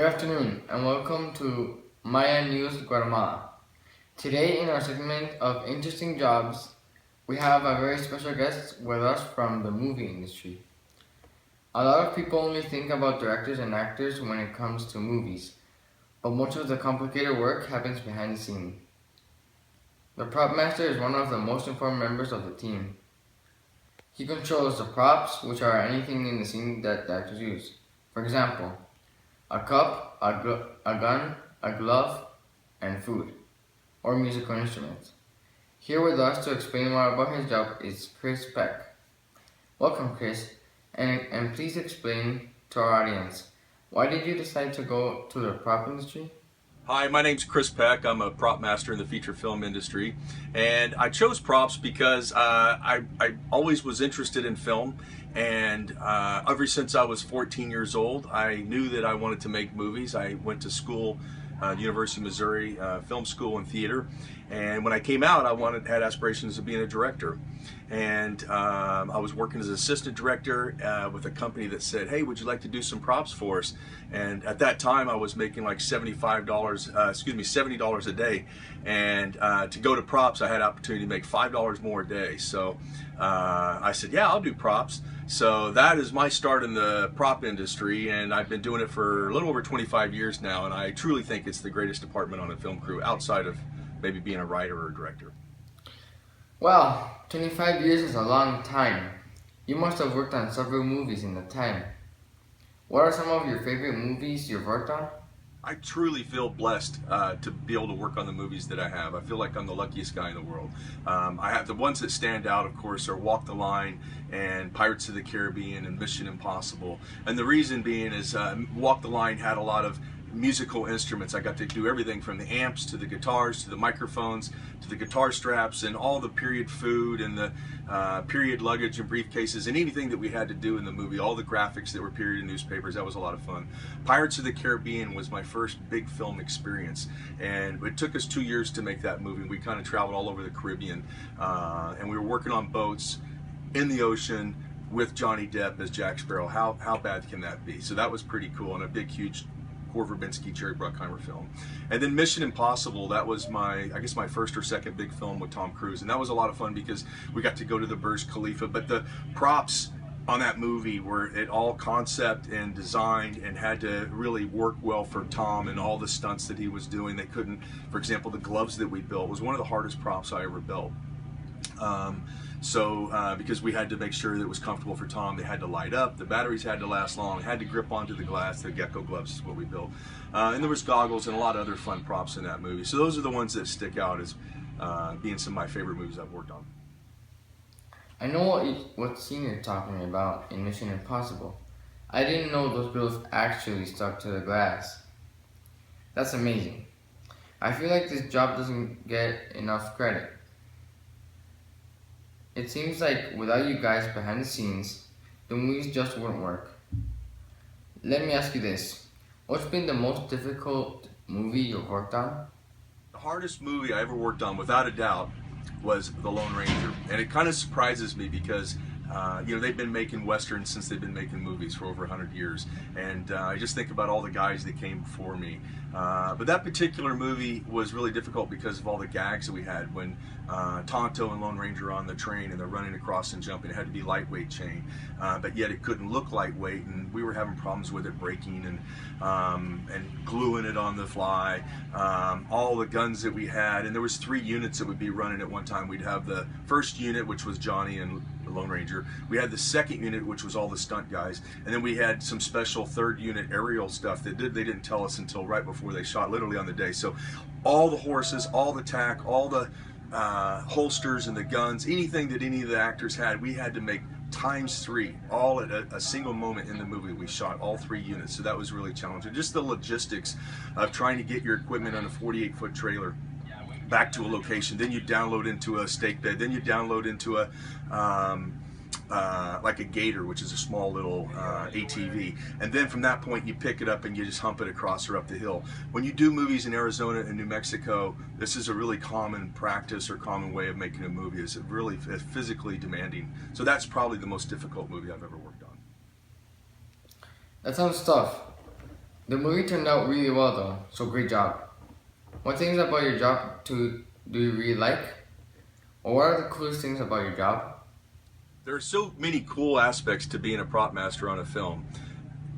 Good afternoon and welcome to Maya News Guatemala. Today in our segment of Interesting Jobs, we have a very special guest with us from the movie industry. A lot of people only think about directors and actors when it comes to movies, but much of the complicated work happens behind the scenes. The prop master is one of the most important members of the team. He controls the props, which are anything in the scene that the actors use. For example, a cup, a gun, a glove, and food, or musical instruments. Here with us to explain more about his job is Chris Peck. Welcome, Chris, and please explain to our audience, why did you decide to go to the prop industry? Hi, my name's Chris Peck. I'm a prop master in the feature film industry, and I chose props because I always was interested in film, and ever since I was 14 years old, I knew that I wanted to make movies. I went to school, University of Missouri, film school and theater, and when I came out, had aspirations of being a director. And I was working as an assistant director with a company that said, "Hey, would you like to do some props for us?" And at that time, I was making like $70 a day. And to go to props, I had opportunity to make $5 more a day. So I said, "Yeah, I'll do props." So that is my start in the prop industry, and I've been doing it for a little over 25 years now. And I truly think it's the greatest department on a film crew, outside of maybe being a writer or a director. Well, 25 years is a long time. You must have worked on several movies in the time. What are some of your favorite movies you've worked on? I truly feel blessed to be able to work on the movies that I have. I feel like I'm the luckiest guy in the world. I have the ones that stand out, of course, are Walk the Line and Pirates of the Caribbean and Mission Impossible. And the reason being is Walk the Line had a lot of musical instruments. I got to do everything from the amps to the guitars to the microphones to the guitar straps and all the period food and the period luggage and briefcases and anything that we had to do in the movie, all the graphics that were period in newspapers. That was a lot of fun. Pirates of the Caribbean was my first big film experience, and it took us 2 years to make that movie. We kind of traveled all over the Caribbean, and we were working on boats in the ocean with Johnny Depp as Jack Sparrow. How bad can that be? So that was pretty cool, and a big, huge Gore Verbinski, Jerry Bruckheimer film. And then Mission Impossible, that was my first or second big film with Tom Cruise. And that was a lot of fun because we got to go to the Burj Khalifa. But the props on that movie were it all concept and designed and had to really work well for Tom and all the stunts that he was doing. They couldn't, for example, the gloves that we built was one of the hardest props I ever built. Because we had to make sure that it was comfortable for Tom, they had to light up, the batteries had to last long, had to grip onto the glass. The gecko gloves is what we built. And there was goggles and a lot of other fun props in that movie. So those are the ones that stick out as being some of my favorite movies I've worked on. I know what scene you're talking about in Mission Impossible. I didn't know those grills actually stuck to the glass. That's amazing. I feel like this job doesn't get enough credit. It seems like without you guys behind the scenes, the movies just wouldn't work. Let me ask you this. What's been the most difficult movie you've worked on? The hardest movie I ever worked on, without a doubt, was The Lone Ranger. And it kind of surprises me because they've been making westerns since they've been making movies for over 100 years. And I just think about all the guys that came before me. But that particular movie was really difficult because of all the gags that we had when Tonto and Lone Ranger are on the train and they're running across and jumping. It had to be lightweight chain, but yet it couldn't look lightweight, and we were having problems with it breaking and gluing it on the fly. All the guns that we had, and there was 3 units that would be running at one time. We'd have the first unit, which was Johnny and the Lone Ranger. We had the second unit, which was all the stunt guys, and then we had some special third unit aerial stuff that they didn't tell us until right before they shot, literally on the day. So all the horses, all the tack, all the holsters and the guns, anything that any of the actors had, we had to make ×3, all at a single moment in the movie. We shot all 3 units, so that was really challenging. Just the logistics of trying to get your equipment on a 48-foot trailer back to a location, then you download into a stake bed, then you download into a like a Gator, which is a small little ATV, and then from that point you pick it up and you just hump it across or up the hill. When you do movies in Arizona and New Mexico, this is a really common practice or common way of making a movie. It's really physically demanding. So that's probably the most difficult movie I've ever worked on. That sounds tough. The movie turned out really well though, so great job. What things about your job do you really like? Or what are the coolest things about your job? There are so many cool aspects to being a prop master on a film.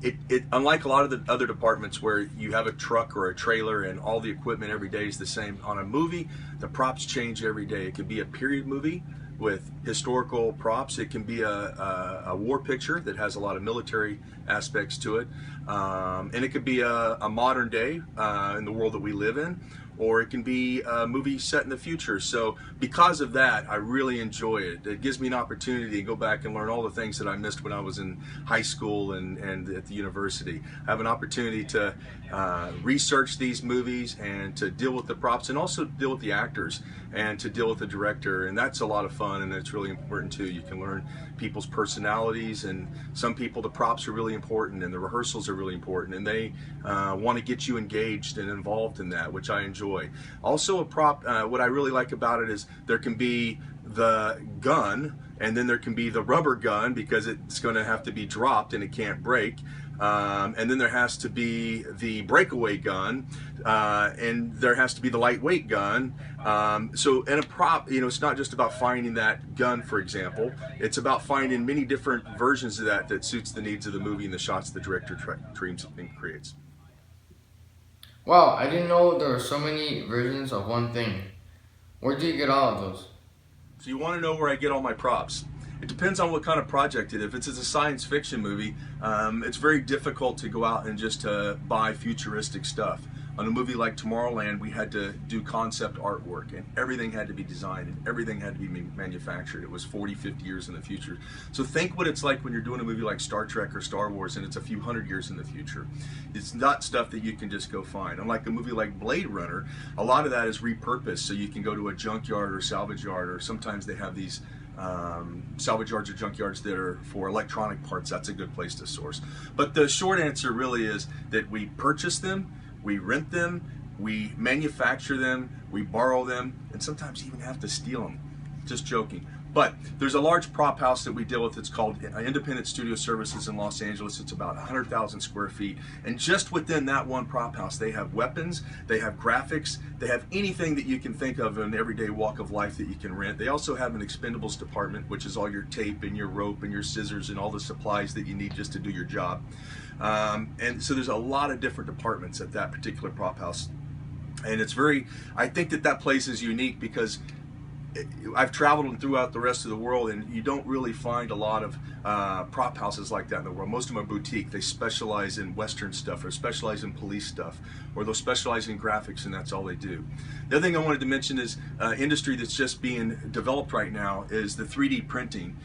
It unlike a lot of the other departments where you have a truck or a trailer and all the equipment every day is the same, on a movie the props change every day. It could be a period movie with historical props. It can be a war picture that has a lot of military aspects to it, and it could be a modern day in the world that we live in, or it can be a movie set in the future. So because of that, I really enjoy it. It gives me an opportunity to go back and learn all the things that I missed when I was in high school and at the university. I have an opportunity to research these movies and to deal with the props and also deal with the actors and to deal with the director, and that's a lot of fun, and it's really important too. You can learn people's personalities, and some people, the props are really important and the rehearsals are really important, and they want to get you engaged and involved in that, which I enjoy. Also a prop, what I really like about it is there can be the gun, and then there can be the rubber gun because it's going to have to be dropped and it can't break. And then there has to be the breakaway gun, and there has to be the lightweight gun. So in a prop, it's not just about finding that gun, for example. It's about finding many different versions of that suits the needs of the movie and the shots the director dreams and creates. Wow, I didn't know there were so many versions of one thing. Where do you get all of those? So you want to know where I get all my props. It depends on what kind of project it is. If it's a science fiction movie, it's very difficult to go out and just buy futuristic stuff. On a movie like Tomorrowland, we had to do concept artwork, and everything had to be designed and everything had to be manufactured. It was 40, 50 years in the future. So think what it's like when you're doing a movie like Star Trek or Star Wars and it's a few hundred years in the future. It's not stuff that you can just go find. Unlike a movie like Blade Runner, a lot of that is repurposed, so you can go to a junkyard or salvage yard, or sometimes they have these salvage yards or junkyards that are for electronic parts. That's a good place to source. But the short answer really is that we purchase them, we rent them, we manufacture them, we borrow them, and sometimes even have to steal them. Just joking. But there's a large prop house that we deal with. It's called Independent Studio Services in Los Angeles. It's about 100,000 square feet. And just within that one prop house, they have weapons, they have graphics, they have anything that you can think of in an everyday walk of life that you can rent. They also have an expendables department, which is all your tape and your rope and your scissors and all the supplies that you need just to do your job. And so there's a lot of different departments at that particular prop house. And I think that place is unique because I've traveled throughout the rest of the world, and you don't really find a lot of prop houses like that in the world. Most of them are boutique. They specialize in Western stuff, or specialize in police stuff, or they'll specialize in graphics, and that's all they do. The other thing I wanted to mention is industry that's just being developed right now is the 3D printing,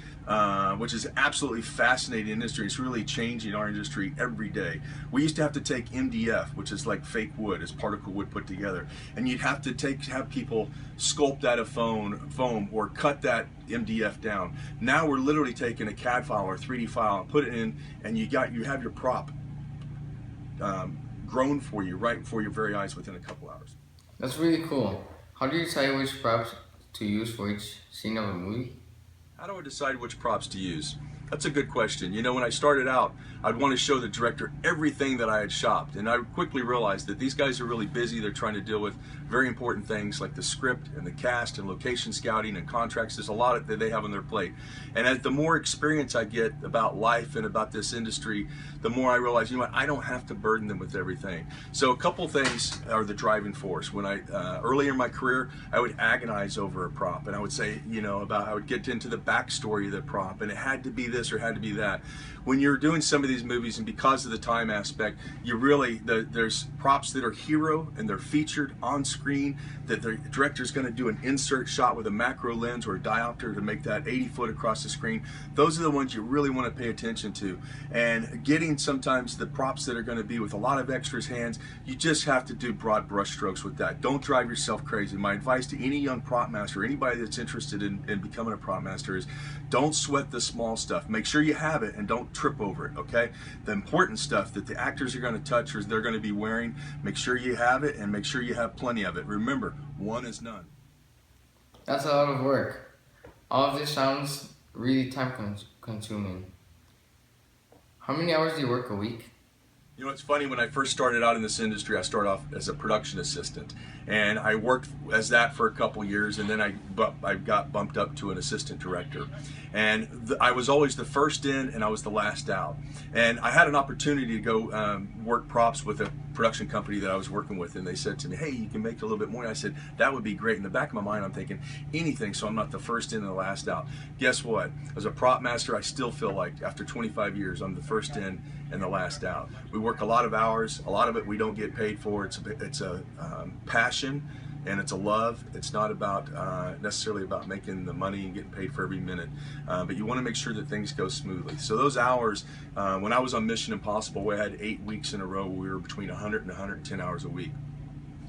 which is absolutely fascinating industry. It's really changing our industry every day. We used to have to take MDF, which is like fake wood, it's particle wood put together, and you'd have to have people sculpt out of foam or cut that MDF down. Now we're literally taking a CAD file or 3D file and put it in, and you have your prop grown for you right before your very eyes within a couple hours. That's really cool. How do you decide which props to use for each scene of a movie? How do I decide which props to use? That's a good question. When I started out, I'd want to show the director everything that I had shopped, and I quickly realized that these guys are really busy. They're trying to deal with very important things like the script and the cast and location scouting and contracts. There's a lot that they have on their plate. And as the more experience I get about life and about this industry, the more I realize, I don't have to burden them with everything. So a couple things are the driving force. When earlier in my career, I would agonize over a prop, and I would say, I would get into the backstory of the prop, and it had to be this or had to be that. When you're doing some of these movies, and because of the time aspect, there's props that are hero and they're featured on screen, that the director's going to do an insert shot with a macro lens or a diopter to make that 80 foot across the screen. Those are the ones you really want to pay attention to. And getting sometimes the props that are going to be with a lot of extras hands, you just have to do broad brush strokes with that. Don't drive yourself crazy. My advice to any young prop master, anybody that's interested in becoming a prop master, is don't sweat the small stuff. Make sure you have it and don't trip over it, okay? The important stuff that the actors are going to touch or they're going to be wearing, make sure you have it and make sure you have plenty of it. Remember, one is none. That's a lot of work. All of this sounds really time consuming. How many hours do you work a week? You know, it's funny, when I first started out in this industry, I started off as a production assistant, and I worked as that for a couple years, and then I got bumped up to an assistant director. And I was always the first in and I was the last out. And I had an opportunity to go work props with a production company that I was working with, and they said to me, hey, you can make a little bit more. And I said, that would be great. In the back of my mind, I'm thinking anything so I'm not the first in and the last out. Guess what? As a prop master, I still feel like after 25 years, I'm the first in and the last out. We work a lot of hours. A lot of it we don't get paid for. It's a passion, and it's a love. It's not about necessarily about making the money and getting paid for every minute, but you want to make sure that things go smoothly. So those hours, when I was on Mission Impossible, we had 8 weeks in a row where we were between 100 and 110 hours a week.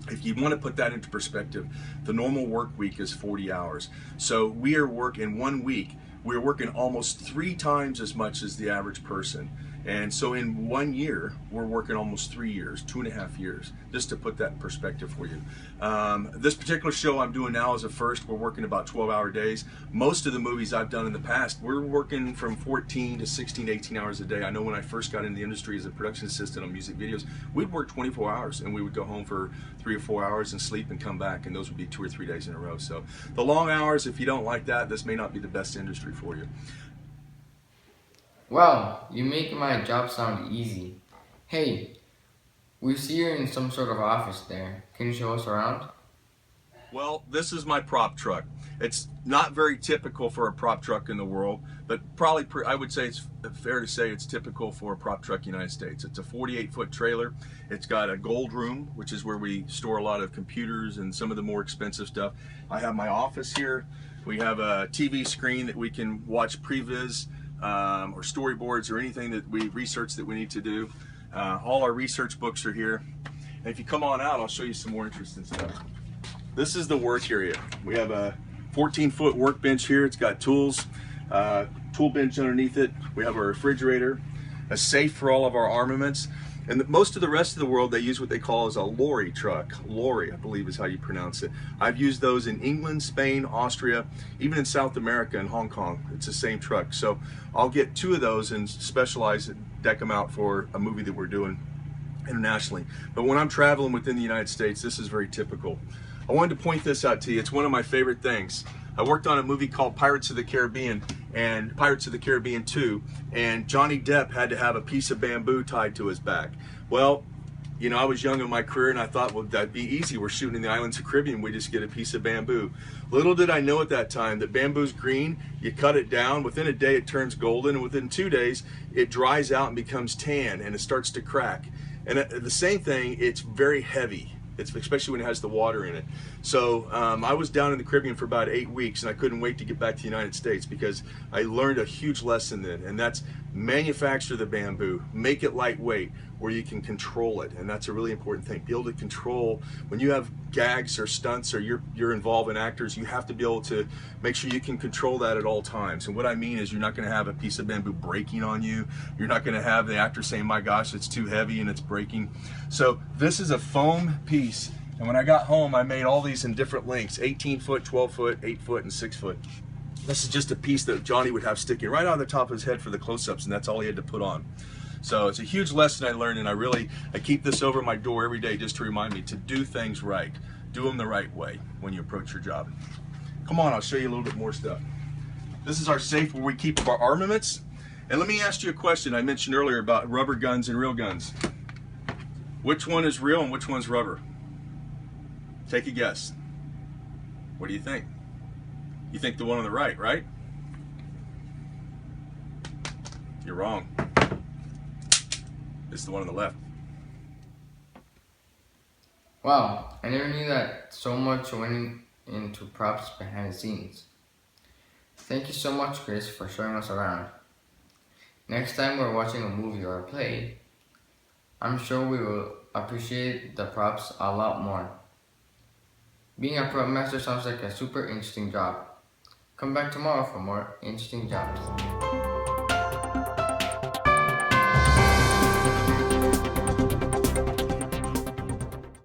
If you want to put that into perspective, the normal work week is 40 hours. So we are working 1 week, we're working almost 3 times as much as the average person. And so in 1 year, we're working almost 3 years, 2.5 years, just to put that in perspective for you. This particular show I'm doing now is a first. We're working about 12-hour days. Most of the movies I've done in the past, we're working from 14 to 16, 18 hours a day. I know when I first got in the industry as a production assistant on music videos, we'd work 24 hours, and we would go home for 3 or 4 hours and sleep and come back, and those would be 2 or 3 days in a row. So the long hours, if you don't like that, this may not be the best industry for you. Wow, you make my job sound easy. Hey, we see you in some sort of office there. Can you show us around? Well, this is my prop truck. It's not very typical for a prop truck in the world, but probably I would say it's fair to say it's typical for a prop truck in the United States. It's a 48-foot trailer. It's got a gold room, which is where we store a lot of computers and some of the more expensive stuff. I have my office here. We have a TV screen that we can watch previs or storyboards or anything that we research that we need to do. All our research books are here. And if you come on out, I'll show you some more interesting stuff. This is the work area. We have a 14-foot workbench here. It's got tools, tool bench underneath it. We have a refrigerator, a safe for all of our armaments. And most of the rest of the world, they use what they call as a lorry truck. Lorry, I believe is how you pronounce it. I've used those in England, Spain, Austria, even in South America and Hong Kong. It's the same truck. So I'll get 2 of those and specialize and deck them out for a movie that we're doing internationally. But when I'm traveling within the United States, this is very typical. I wanted to point this out to you. It's one of my favorite things. I worked on a movie called Pirates of the Caribbean and Pirates of the Caribbean 2, and Johnny Depp had to have a piece of bamboo tied to his back. Well, you know, I was young in my career and I thought, well, that'd be easy. We're shooting in the islands of Caribbean. We just get a piece of bamboo. Little did I know at that time that bamboo's green. You cut it down. Within a day, it turns golden. And within 2 days, it dries out and becomes tan and it starts to crack. And the same thing, it's very heavy. It's especially when it has the water in it. So I was down in the Caribbean for about 8 weeks, and I couldn't wait to get back to the United States because I learned a huge lesson then, and that's manufacture the bamboo, make it lightweight where you can control it, and that's a really important thing. Be able to control, when you have gags or stunts or you're involved in actors, you have to be able to make sure you can control that at all times. And what I mean is you're not going to have a piece of bamboo breaking on you. You're not going to have the actor saying, my gosh, it's too heavy and it's breaking. So this is a foam piece, and when I got home, I made all these in different lengths, 18 foot, 12 foot, 8 foot, and 6 foot. This is just a piece that Johnny would have sticking right on the top of his head for the close-ups, and that's all he had to put on. So it's a huge lesson I learned, and I keep this over my door every day just to remind me to do things right. Do them the right way when you approach your job. Come on, I'll show you a little bit more stuff. This is our safe where we keep our armaments. And let me ask you a question I mentioned earlier about rubber guns and real guns. Which one is real and which one's rubber? Take a guess. What do you think? You think the one on the right, right? You're wrong. It's the one on the left. Wow, I never knew that so much went into props behind the scenes. Thank you so much, Chris, for showing us around. Next time we're watching a movie or a play, I'm sure we will appreciate the props a lot more. Being a prop master sounds like a super interesting job. Come back tomorrow for more interesting jobs.